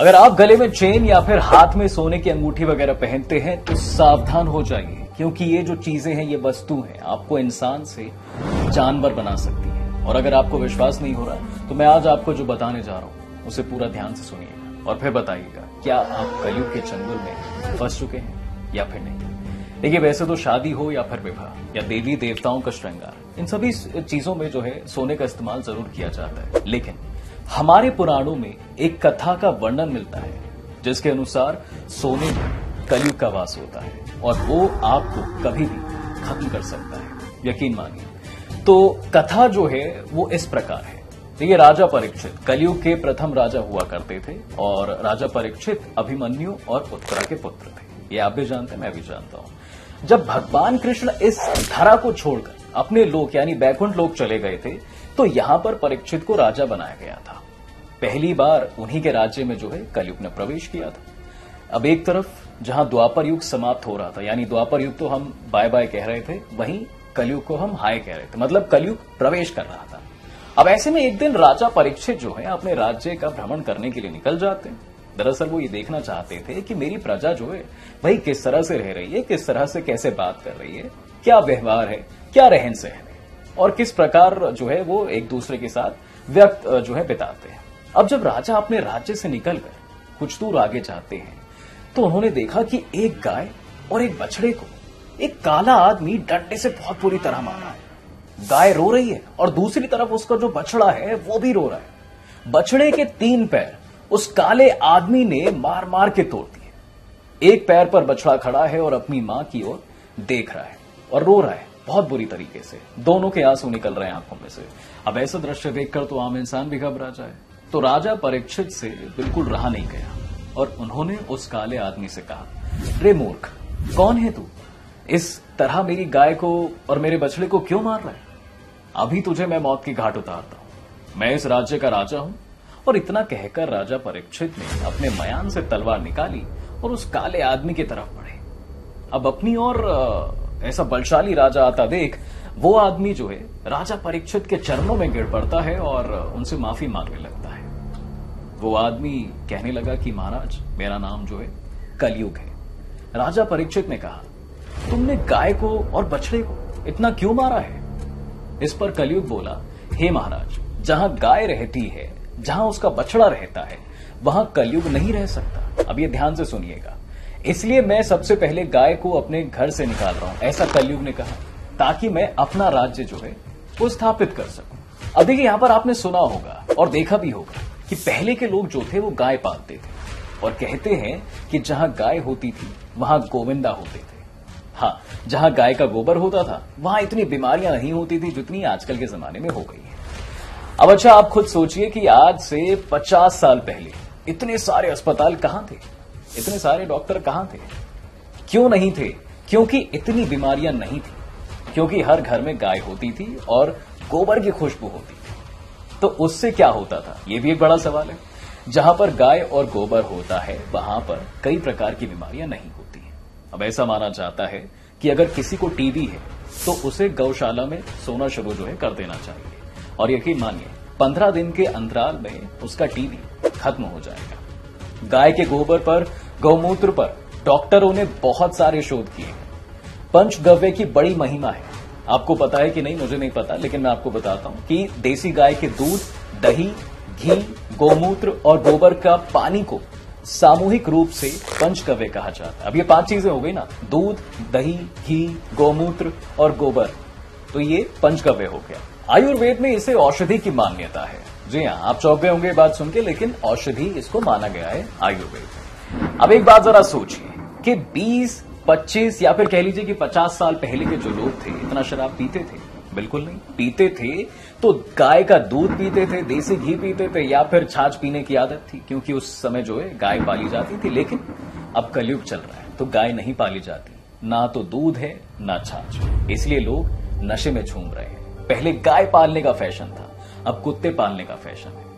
अगर आप गले में चेन या फिर हाथ में सोने की अंगूठी वगैरह पहनते हैं तो सावधान हो जाइए, क्योंकि ये जो चीजें हैं, ये वस्तु हैं, आपको इंसान से जानवर बना सकती है। और अगर आपको विश्वास नहीं हो रहा तो मैं आज आपको जो बताने जा रहा हूं उसे पूरा ध्यान से सुनिएगा और फिर बताइएगा क्या आप कलयुग के चंगुल में फंस चुके हैं या फिर नहीं। देखिए, वैसे तो शादी हो या फिर विवाह या देवी देवताओं का श्रृंगार, इन सभी चीजों में जो है सोने का इस्तेमाल जरूर किया जाता है, लेकिन हमारे पुराणों में एक कथा का वर्णन मिलता है जिसके अनुसार सोने में कलयुग का वास होता है और वो आपको कभी भी खत्म कर सकता है, यकीन मानिए। तो कथा जो है वो इस प्रकार है। देखिए, राजा परीक्षित कलयुग के प्रथम राजा हुआ करते थे और राजा परीक्षित अभिमन्यु और उत्तरा के पुत्र थे। ये आप भी जानते हैं, मैं भी जानता हूं। जब भगवान कृष्ण इस धरा को छोड़कर अपने लोक यानी बैकुंठ लोक चले गए थे तो यहां पर परीक्षित को राजा बनाया गया था। पहली बार उन्हीं के राज्य में जो है कलयुग ने प्रवेश किया था। अब एक तरफ जहां द्वापर युग समाप्त हो रहा था, यानी द्वापर युग तो हम बाय बाय कह रहे थे, वहीं कलयुग को हम हाय कह रहे थे, मतलब कलयुग प्रवेश कर रहा था। अब ऐसे में एक दिन राजा परीक्षित जो है अपने राज्य का भ्रमण करने के लिए निकल जाते हैं। दरअसल वो ये देखना चाहते थे कि मेरी प्रजा जो है भाई किस तरह से रह रही है, किस तरह से कैसे बात कर रही है, क्या व्यवहार है, क्या रहन सहन है और किस प्रकार जो है वो एक दूसरे के साथ व्यक्त जो है बिताते हैं। अब जब राजा अपने राज्य से निकलकर कुछ दूर आगे जाते हैं तो उन्होंने देखा कि एक गाय और एक बछड़े को एक काला आदमी डंडे से बहुत बुरी तरह मारा है। गाय रो रही है और दूसरी तरफ उसका जो बछड़ा है वो भी रो रहा है। बछड़े के 3 पैर उस काले आदमी ने मार मार के तोड़ दिए। एक पैर पर बछड़ा खड़ा है और अपनी मां की ओर देख रहा है और रो रहा है बहुत बुरी तरीके से। दोनों के आंसू निकल रहे हैं आंखों में से। अब ऐसा दृश्य देखकर तो आम इंसान भी घबरा जाए। तो राजा परीक्षित से बिल्कुल रहा नहीं गया और उन्होंने उस काले आदमी से कहा, रे मूर्ख, कौन है तू? इस तरह मेरी गाय को और मेरे बछड़े को क्यों मार रहा है? अभी तुझे मैं मौत की घाट उतारता हूं। मैं इस राज्य का राजा हूं। और इतना कहकर राजा परीक्षित ने अपने मयान से तलवार निकाली और उस काले आदमी की तरफ बढ़े। अब अपनी ओर ऐसा बलशाली राजा आता देख वो आदमी जो है राजा परीक्षित के चरणों में गिर पड़ता है और उनसे माफी मांगने लगता है। वो आदमी कहने लगा कि महाराज, मेरा नाम जो है कलयुग है। राजा परीक्षित ने कहा, तुमने गाय को और बछड़े को इतना क्यों मारा है? इस पर कलयुग बोला, हे महाराज, जहां गाय रहती है, जहां उसका बछड़ा रहता है, वहां कलयुग नहीं रह सकता। अब ये ध्यान से सुनिएगा। इसलिए मैं सबसे पहले गाय को अपने घर से निकाल रहा हूं, ऐसा कलयुग ने कहा, ताकि मैं अपना राज्य जो है वो स्थापित कर सकूं। अब देखिए, यहां पर आपने सुना होगा और देखा भी होगा कि पहले के लोग जो थे वो गाय पालते थे और कहते हैं कि जहां गाय होती थी वहां गोविंदा होते थे। हाँ, जहां गाय का गोबर होता था वहां इतनी बीमारियां नहीं होती थी जितनी आजकल के जमाने में हो गई है। अब अच्छा, आप खुद सोचिए कि आज से 50 साल पहले इतने सारे अस्पताल कहां थे, इतने सारे डॉक्टर कहां थे? क्यों नहीं थे? क्योंकि इतनी बीमारियां नहीं थी, क्योंकि हर घर में गाय होती थी और गोबर की खुशबू होती थी। तो उससे क्या होता था, यह भी एक बड़ा सवाल है। जहां पर गाय और गोबर होता है वहां पर कई प्रकार की बीमारियां नहीं होती हैं। अब ऐसा माना जाता है कि अगर किसी को टीबी है तो उसे गौशाला में सोना शुरू जो है कर देना चाहिए और यकीन मानिए 15 दिन के अंतराल में उसका टीबी खत्म हो जाएगा। गाय के गोबर पर, गौमूत्र पर डॉक्टरों ने बहुत सारे शोध किए हैं। पंचगव्य की बड़ी महिमा है। आपको पता है कि नहीं मुझे नहीं पता, लेकिन मैं आपको बताता हूं कि देसी गाय के दूध, दही, घी, गौमूत्र और गोबर का पानी को सामूहिक रूप से पंचगव्य कहा जाता है। अब ये 5 चीजें हो गई ना, दूध, दही, घी, गौमूत्र और गोबर, तो ये पंचगव्य हो गया। आयुर्वेद में इसे औषधि की मान्यता है। जी हां, आप चौंक गए होंगे ये बात सुन के, लेकिन औषधि इसको माना गया है आयुर्वेद में। अब एक बात जरा सोचिए कि 20, 25 या फिर कह लीजिए कि 50 साल पहले के जो लोग थे इतना शराब पीते थे? बिल्कुल नहीं। पीते थे तो गाय का दूध पीते थे, देसी घी पीते थे या फिर छाछ पीने की आदत थी, क्योंकि उस समय जो है गाय पाली जाती थी। लेकिन अब कलयुग चल रहा है तो गाय नहीं पाली जाती, ना तो दूध है ना छाछ, इसलिए लोग नशे में झूम रहे हैं। पहले गाय पालने का फैशन था, अब कुत्ते पालने का फैशन है।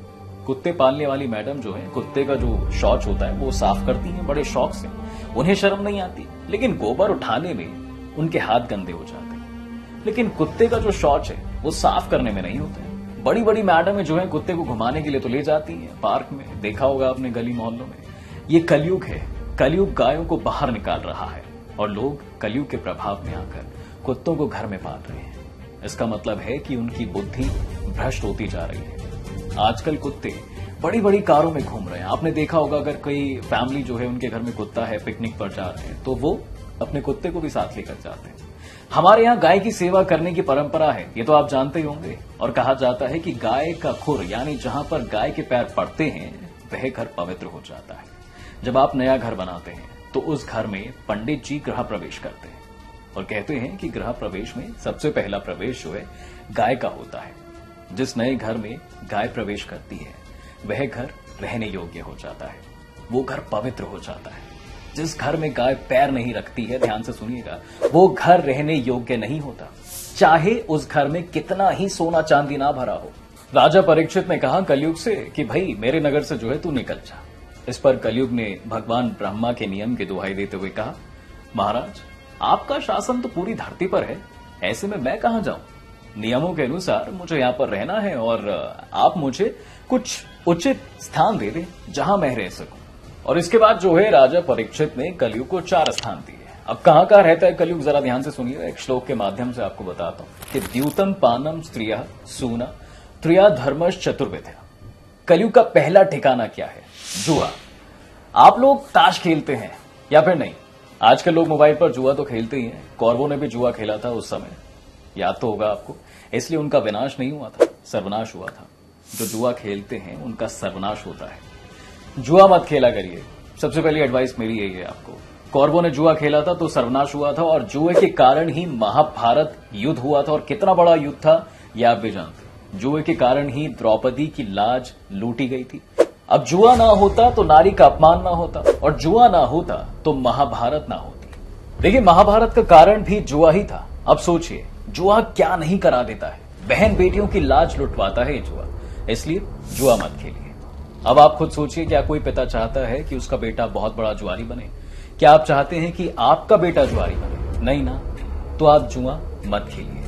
कुत्ते पालने वाली मैडम जो है कुत्ते का जो शौच होता है वो साफ करती हैं बड़े शौक से, उन्हें शर्म नहीं आती, लेकिन गोबर उठाने में उनके हाथ गंदे हो जाते हैं। लेकिन कुत्ते का जो शौच है वो साफ करने में नहीं होता है, बड़ी बड़ी मैडम जो है कुत्ते को घुमाने के लिए तो ले जाती हैं पार्क में, देखा होगा आपने गली मोहल्लों में। ये कलयुग है, कलयुग गायों को बाहर निकाल रहा है और लोग कलयुग के प्रभाव में आकर कुत्तों को घर में पाल रहे हैं। इसका मतलब है कि उनकी बुद्धि भ्रष्ट होती जा रही है। आजकल कुत्ते बड़ी बड़ी कारों में घूम रहे हैं। आपने देखा होगा अगर कोई फैमिली जो है उनके घर में कुत्ता है, पिकनिक पर जा रहे हैं तो वो अपने कुत्ते को भी साथ लेकर जाते हैं। हमारे यहाँ गाय की सेवा करने की परंपरा है, ये तो आप जानते ही होंगे। और कहा जाता है कि गाय का खुर यानी जहां पर गाय के पैर पड़ते हैं वह घर पवित्र हो जाता है। जब आप नया घर बनाते हैं तो उस घर में पंडित जी गृह प्रवेश करते हैं और कहते हैं कि गृह प्रवेश में सबसे पहला प्रवेश जो है गाय का होता है। जिस नए घर में गाय प्रवेश करती है वह घर रहने योग्य हो जाता है, वो घर पवित्र हो जाता है। जिस घर में गाय पैर नहीं रखती है, ध्यान से सुनिएगा, वो घर रहने योग्य नहीं होता, चाहे उस घर में कितना ही सोना चांदी ना भरा हो। राजा परीक्षित ने कहा कलयुग से कि भाई मेरे नगर से जो है तू निकल जा। इस पर कलयुग ने भगवान ब्रह्मा के नियम की दुहाई देते हुए कहा, महाराज आपका शासन तो पूरी धरती पर है, ऐसे में मैं कहां जाऊं? नियमों के अनुसार मुझे यहां पर रहना है और आप मुझे कुछ उचित स्थान दे दें जहां मैं रह सकूं। और इसके बाद जो है राजा परीक्षित ने कलयुग को 4 स्थान दिए। अब कहां कहां रहता है कलयुग, जरा ध्यान से सुनिएगा। एक श्लोक के माध्यम से आपको बताता हूं कि द्यूतम पानम स्त्रिया सूना त्रिया धर्मश चतुर्विध्या। कलयुग का पहला ठिकाना क्या है? जुआ। आप लोग ताश खेलते हैं या फिर नहीं? आजकल लोग मोबाइल पर जुआ तो खेलते ही हैं। कौरवों ने भी जुआ खेला था उस समय, याद तो होगा आपको। इसलिए उनका विनाश नहीं हुआ था, सर्वनाश हुआ था। जो जुआ खेलते हैं उनका सर्वनाश होता है। जुआ मत खेला करिए, सबसे पहली एडवाइस मेरी यही है आपको। कौरवों ने जुआ खेला था तो सर्वनाश हुआ था और जुए के कारण ही महाभारत युद्ध हुआ था। और कितना बड़ा युद्ध था यह आप भी जानते। जुए के कारण ही द्रौपदी की लाज लूटी गई थी। अब जुआ ना होता तो नारी का अपमान ना होता और जुआ ना होता तो महाभारत ना होती। देखिए महाभारत का कारण भी जुआ ही था। अब सोचिए जुआ क्या नहीं करा देता है, बहन बेटियों की लाज लुटवाता है जुआ। इसलिए जुआ मत खेलिए। अब आप खुद सोचिए, क्या कोई पिता चाहता है कि उसका बेटा बहुत बड़ा जुआरी बने? क्या आप चाहते हैं कि आपका बेटा जुआरी बने? नहीं ना, तो आप जुआ मत खेलिए।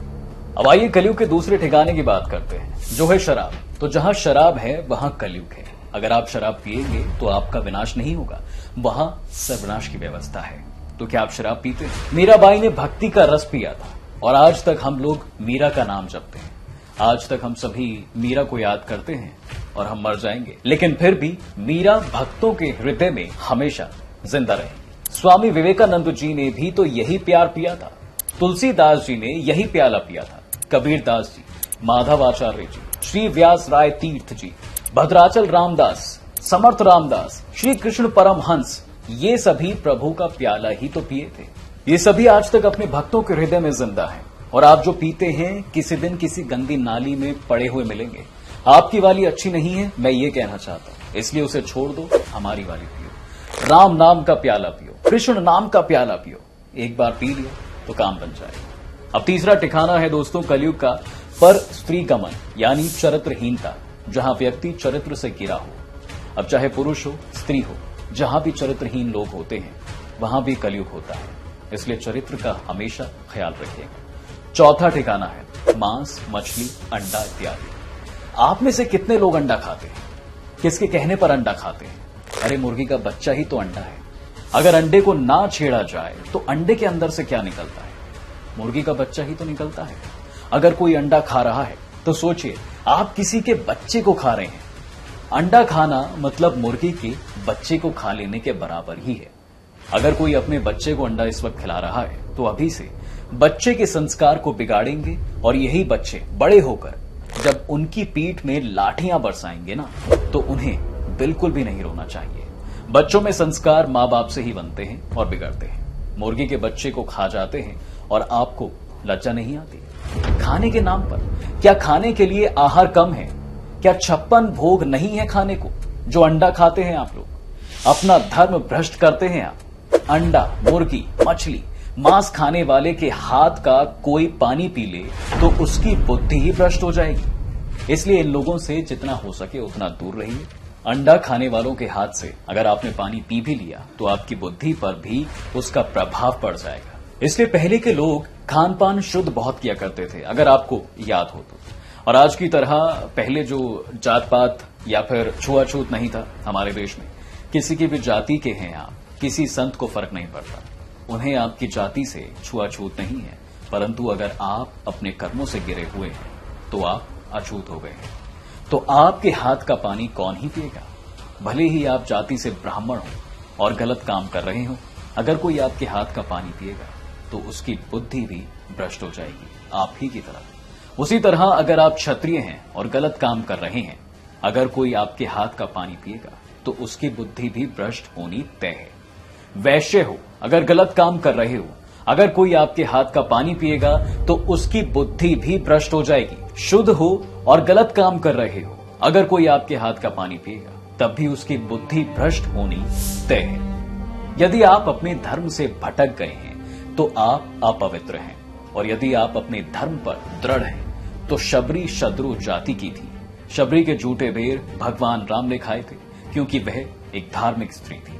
अब आइए कलयुग के दूसरे ठिकाने की बात करते हैं, जो है शराब। तो जहां शराब है वहां कलयुग है। अगर आप शराब पिएंगे तो आपका विनाश नहीं होगा, वहां सर्वनाश की व्यवस्था है। तो क्या आप शराब पीते हैं? मीराबाई ने भक्ति का रस पिया था और आज तक हम लोग मीरा का नाम जपते हैं। आज तक हम सभी मीरा को याद करते हैं और हम मर जाएंगे, लेकिन फिर भी मीरा भक्तों के हृदय में हमेशा जिंदा रहेगी। स्वामी विवेकानंद जी ने भी तो यही प्यार पिया था, तुलसीदास जी ने यही प्याला पिया था, कबीरदास जी, माधवाचार्य जी, श्री व्यास राय तीर्थ जी, भद्राचल रामदास, समर्थ रामदास, श्री कृष्ण परमहंस, ये सभी प्रभु का प्याला ही तो पिए थे। ये सभी आज तक अपने भक्तों के हृदय में जिंदा हैं। और आप जो पीते हैं किसी दिन किसी गंदी नाली में पड़े हुए मिलेंगे। आपकी वाली अच्छी नहीं है, मैं ये कहना चाहता हूं, इसलिए उसे छोड़ दो, हमारी वाली पियो। राम नाम का प्याला पियो, कृष्ण नाम का प्याला पियो। एक बार पी लिया तो काम बन जाएगा। अब तीसरा ठिकाना है दोस्तों कलयुग का पर स्त्री गमन यानी चरित्रहीनता, जहां व्यक्ति चरित्र से गिरा हो। अब चाहे पुरुष हो स्त्री हो, जहां भी चरित्रहीन लोग होते हैं वहां भी कलयुग होता है। इसलिए चरित्र का हमेशा ख्याल रखिएगा। चौथा ठिकाना है मांस, मछली, अंडा इत्यादि। आप में से कितने लोग अंडा खाते हैं? किसके कहने पर अंडा खाते हैं? अरे मुर्गी का बच्चा ही तो अंडा है। अगर अंडे को ना छेड़ा जाए तो अंडे के अंदर से क्या निकलता है? मुर्गी का बच्चा ही तो निकलता है। अगर कोई अंडा खा रहा है तो सोचिए आप किसी के बच्चे को खा रहे हैं। अंडा खाना मतलब मुर्गी के बच्चे को खा लेने के बराबर ही है। अगर कोई अपने बच्चे को अंडा इस वक्त खिला रहा है तो अभी से बच्चे के संस्कार को बिगाड़ेंगे और यही बच्चे बड़े होकर जब उनकी पीठ में लाठियां बरसाएंगे ना तो उन्हें बिल्कुल भी नहीं रोना चाहिए। बच्चों में संस्कार मां बाप से ही बनते हैं और बिगड़ते हैं। मुर्गी के बच्चे को खा जाते हैं और आपको लज्जा नहीं आती? खाने के नाम पर क्या खाने के लिए आहार कम है? क्या 56 भोग नहीं है खाने को जो अंडा खाते हैं आप लोग? अपना धर्म भ्रष्ट करते हैं आप। अंडा, मुर्गी, मछली, मांस खाने वाले के हाथ का कोई पानी पी ले तो उसकी बुद्धि ही भ्रष्ट हो जाएगी। इसलिए इन लोगों से जितना हो सके उतना दूर रहिए। अंडा खाने वालों के हाथ से अगर आपने पानी पी भी लिया तो आपकी बुद्धि पर भी उसका प्रभाव पड़ जाएगा। इसलिए पहले के लोग खान पान शुद्ध बहुत किया करते थे, अगर आपको याद हो तो। और आज की तरह पहले जो जात पात या फिर छुआछूत नहीं था हमारे देश में, किसी की भी जाति के हैं आप, किसी संत को फर्क नहीं पड़ता, उन्हें आपकी जाति से छुआछूत नहीं है। परंतु अगर आप अपने कर्मों से गिरे हुए हैं तो आप अछूत हो गए हैं। तो आपके हाथ का पानी कौन ही पिएगा? भले ही आप जाति से ब्राह्मण हो और गलत काम कर रहे हो, अगर कोई आपके हाथ का पानी पिएगा तो उसकी बुद्धि भी भ्रष्ट हो जाएगी आप ही की तरह। उसी तरह अगर आप क्षत्रिय हैं और गलत काम कर रहे हैं, अगर कोई आपके हाथ का पानी पिएगा तो उसकी बुद्धि भी भ्रष्ट होनी तय है। वैश्य हो, अगर गलत काम कर रहे हो, अगर कोई आपके हाथ का पानी पिएगा तो उसकी बुद्धि भी भ्रष्ट हो जाएगी। शुद्ध हो और गलत काम कर रहे हो, अगर कोई आपके हाथ का पानी पिएगा तब भी उसकी बुद्धि भ्रष्ट होनी तय है। यदि आप अपने धर्म से भटक गए हैं तो आप अपवित्र हैं, और यदि आप अपने धर्म पर दृढ़ हैं तो शबरी शत्रु जाति की थी। शबरी के झूठे बेर भगवान राम ने खाए थे, क्योंकि वह एक धार्मिक स्त्री थी।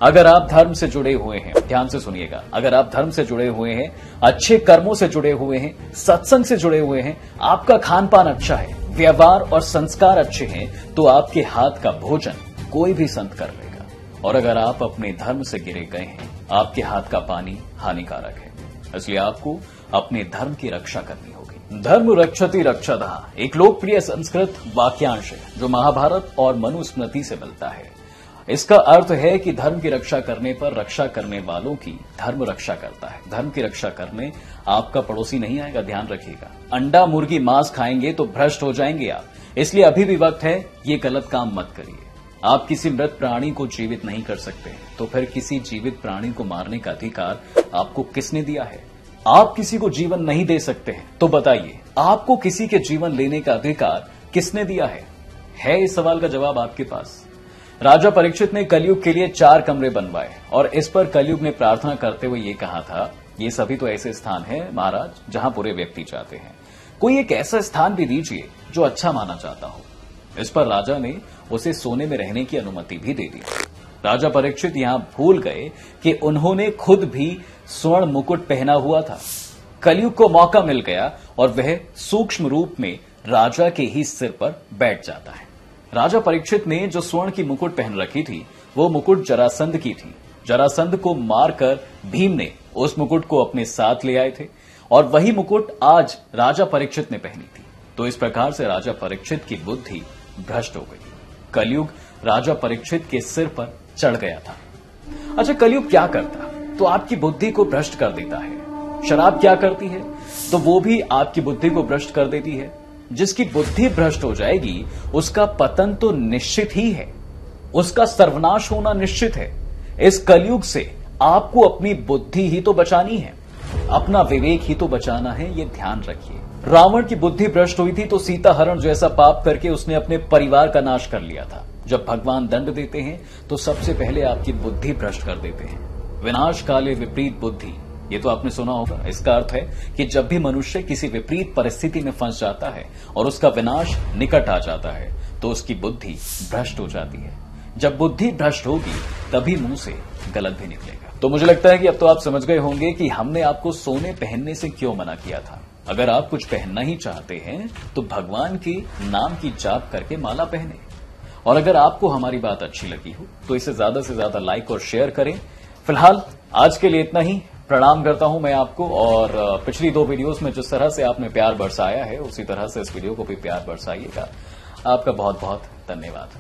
अगर आप धर्म से जुड़े हुए हैं, ध्यान से सुनिएगा, अगर आप धर्म से जुड़े हुए हैं, अच्छे कर्मों से जुड़े हुए हैं, सत्संग से जुड़े हुए हैं, आपका खान पान अच्छा है, व्यवहार और संस्कार अच्छे हैं, तो आपके हाथ का भोजन कोई भी संत कर लेगा। और अगर आप अपने धर्म से गिरे गए हैं, आपके हाथ का पानी हानिकारक है। इसलिए आपको अपने धर्म की रक्षा करनी होगी। धर्म रक्षति रक्षतः एक लोकप्रिय संस्कृत वाक्यांश है जो महाभारत और मनुस्मृति से मिलता है। इसका अर्थ है कि धर्म की रक्षा करने पर रक्षा करने वालों की धर्म रक्षा करता है। धर्म की रक्षा करने आपका पड़ोसी नहीं आएगा, ध्यान रखिएगा। अंडा मुर्गी मांस खाएंगे तो भ्रष्ट हो जाएंगे आप, इसलिए अभी भी वक्त है, ये गलत काम मत करिए। आप किसी मृत प्राणी को जीवित नहीं कर सकते, तो फिर किसी जीवित प्राणी को मारने का अधिकार आपको किसने दिया है? आप किसी को जीवन नहीं दे सकते हैं, तो बताइए आपको किसी के जीवन लेने का अधिकार किसने दिया है? इस सवाल का जवाब आपके पास। राजा परीक्षित ने कलयुग के लिए 4 कमरे बनवाए और इस पर कलयुग ने प्रार्थना करते हुए ये कहा था, ये सभी तो ऐसे स्थान हैं महाराज जहां बुरे व्यक्ति जाते हैं, कोई एक ऐसा स्थान भी दीजिए जो अच्छा माना जाता हो। इस पर राजा ने उसे सोने में रहने की अनुमति भी दे दी। राजा परीक्षित यहां भूल गए कि उन्होंने खुद भी स्वर्ण मुकुट पहना हुआ था। कलयुग को मौका मिल गया और वह सूक्ष्म रूप में राजा के ही सिर पर बैठ जाता है। राजा परीक्षित ने जो स्वर्ण की मुकुट पहन रखी थी, वो मुकुट जरासंध की थी। जरासंध को मारकर भीम ने उस मुकुट को अपने साथ ले आए थे और वही मुकुट आज राजा परीक्षित ने पहनी थी। तो इस प्रकार से राजा परीक्षित की बुद्धि भ्रष्ट हो गई। कलयुग राजा परीक्षित के सिर पर चढ़ गया था। अच्छा, कलयुग क्या करता? तो आपकी बुद्धि को भ्रष्ट कर देता है। शराब क्या करती है? तो वो भी आपकी बुद्धि को भ्रष्ट कर देती है। जिसकी बुद्धि भ्रष्ट हो जाएगी उसका पतन तो निश्चित ही है, उसका सर्वनाश होना निश्चित है। इस कलयुग से आपको अपनी बुद्धि ही तो बचानी है, अपना विवेक ही तो बचाना है, ये ध्यान रखिए। रावण की बुद्धि भ्रष्ट हुई थी तो सीता हरण जैसा पाप करके उसने अपने परिवार का नाश कर लिया था। जब भगवान दंड देते हैं तो सबसे पहले आपकी बुद्धि भ्रष्ट कर देते हैं। विनाश काले विपरीत बुद्धि, ये तो आपने सुना होगा। इसका अर्थ है कि जब भी मनुष्य किसी विपरीत परिस्थिति में फंस जाता है और उसका विनाश निकट आ जाता है तो उसकी बुद्धि भ्रष्ट हो जाती है। जब बुद्धि भ्रष्ट होगी तभी मुंह से गलत भी निकलेगा। तो मुझे लगता है कि अब तो आप समझ गए होंगे कि हमने आपको सोने पहनने से क्यों मना किया था। अगर आप कुछ पहनना ही चाहते हैं तो भगवान के नाम की जाप करके माला पहने। और अगर आपको हमारी बात अच्छी लगी हो तो इसे ज्यादा से ज्यादा लाइक और शेयर करें। फिलहाल आज के लिए इतना ही। प्रणाम करता हूं मैं आपको, और पिछली 2 वीडियोस में जिस तरह से आपने प्यार बरसाया है उसी तरह से इस वीडियो को भी प्यार बरसाइएगा। आपका बहुत बहुत धन्यवाद।